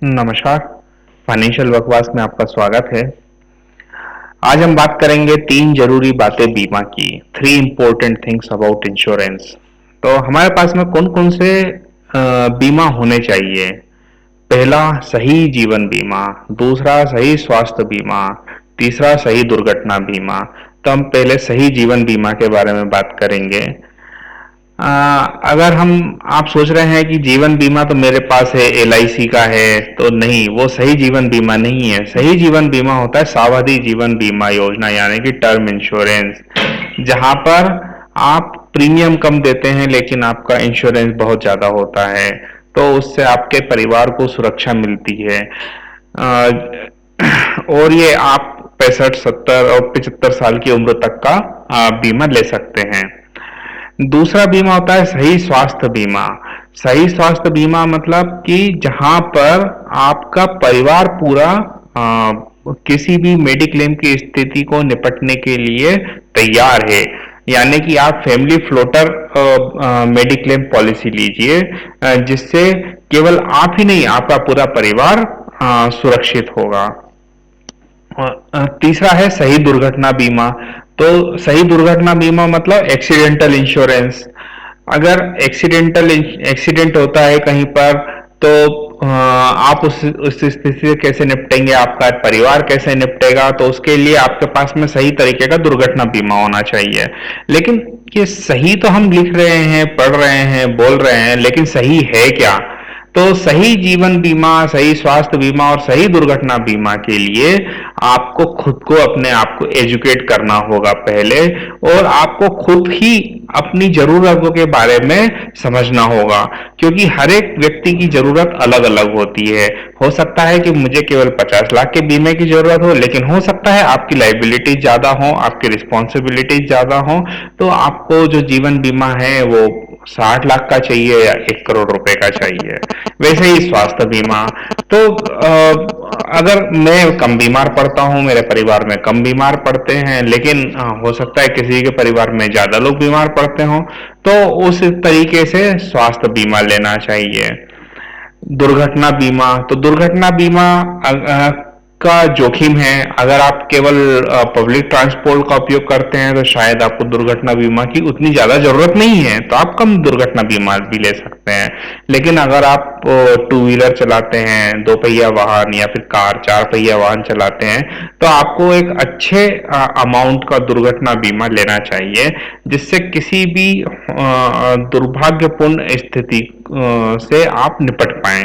नमस्कार। फाइनेंशियल बकवास में आपका स्वागत है। आज हम बात करेंगे तीन जरूरी बातें बीमा की। Three important things about insurance. तो हमारे पास में कौन कौन से बीमा होने चाहिए। पहला, सही जीवन बीमा। दूसरा, सही स्वास्थ्य बीमा। तीसरा, सही दुर्घटना बीमा। तो हम पहले सही जीवन बीमा के बारे में बात करेंगे। अगर आप सोच रहे हैं कि जीवन बीमा तो मेरे पास है, LIC का है, तो नहीं, वो सही जीवन बीमा नहीं है। सही जीवन बीमा होता है सावधि जीवन बीमा योजना, यानी कि टर्म इंश्योरेंस, जहां पर आप प्रीमियम कम देते हैं लेकिन आपका इंश्योरेंस बहुत ज्यादा होता है। तो उससे आपके परिवार को सुरक्षा मिलती है। और ये आप 65, 70 और 75 साल की उम्र तक का बीमा ले सकते हैं। दूसरा बीमा होता है सही स्वास्थ्य बीमा। सही स्वास्थ्य बीमा मतलब कि जहां पर आपका परिवार पूरा किसी भी मेडिक्लेम की स्थिति को निपटने के लिए तैयार है। यानी कि आप फैमिली फ्लोटर मेडिक्लेम पॉलिसी लीजिए, जिससे केवल आप ही नहीं, आपका पूरा परिवार सुरक्षित होगा। तीसरा है सही दुर्घटना बीमा। तो सही दुर्घटना बीमा मतलब एक्सीडेंटल इंश्योरेंस। अगर एक्सीडेंट होता है कहीं पर, तो आप उस स्थिति से कैसे निपटेंगे, आपका परिवार कैसे निपटेगा, तो उसके लिए आपके पास में सही तरीके का दुर्घटना बीमा होना चाहिए। लेकिन ये सही तो हम लिख रहे हैं, पढ़ रहे हैं, बोल रहे हैं, लेकिन सही है क्या? तो सही जीवन बीमा, सही स्वास्थ्य बीमा और सही दुर्घटना बीमा के लिए आपको खुद को, अपने आप को एजुकेट करना होगा पहले, और आपको खुद ही अपनी जरूरतों के बारे में समझना होगा, क्योंकि हर एक व्यक्ति की जरूरत अलग अलग होती है। हो सकता है कि मुझे केवल 50 लाख के बीमे की जरूरत हो, लेकिन हो सकता है आपकी लायबिलिटी ज्यादा हो, आपकी रिस्पॉन्सिबिलिटी ज्यादा हो, तो आपको जो जीवन बीमा है वो 60 लाख का चाहिए या 1 करोड़ रुपए का चाहिए। वैसे ही स्वास्थ्य बीमा, तो अगर मैं कम बीमार पड़ता हूं, मेरे परिवार में कम बीमार पड़ते हैं, लेकिन हो सकता है किसी के परिवार में ज्यादा लोग बीमार पड़ते हों, तो उस तरीके से स्वास्थ्य बीमा लेना चाहिए। दुर्घटना बीमा, तो दुर्घटना बीमा का जोखिम है। अगर आप केवल पब्लिक ट्रांसपोर्ट का उपयोग करते हैं तो शायद आपको दुर्घटना बीमा की उतनी ज्यादा जरूरत नहीं है, तो आप कम दुर्घटना बीमा भी ले सकते हैं। लेकिन अगर आप 2 व्हीलर चलाते हैं, 2 पहिया वाहन, या फिर कार 4 पहिया वाहन चलाते हैं, तो आपको एक अच्छे अमाउंट का दुर्घटना बीमा लेना चाहिए, जिससे किसी भी दुर्भाग्यपूर्ण स्थिति से आप निपट पाए।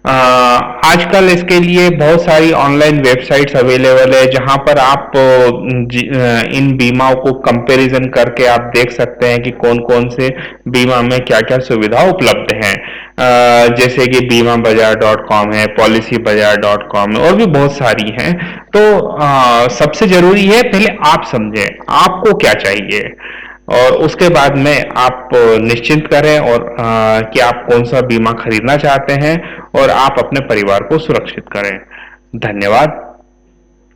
आजकल इसके लिए बहुत सारी ऑनलाइन वेबसाइट्स अवेलेबल है, जहां पर आप इन बीमाओं को कंपैरिजन करके आप देख सकते हैं कि कौन कौन से बीमा में क्या क्या सुविधा उपलब्ध है। जैसे कि बीमा बाजार.com है, पॉलिसी बाजार.com है, और भी बहुत सारी हैं। तो सबसे जरूरी है पहले आप समझें आपको क्या चाहिए, और उसके बाद में आप निश्चिंत करें और कि आप कौन सा बीमा खरीदना चाहते हैं, और आप अपने परिवार को सुरक्षित करें। धन्यवाद।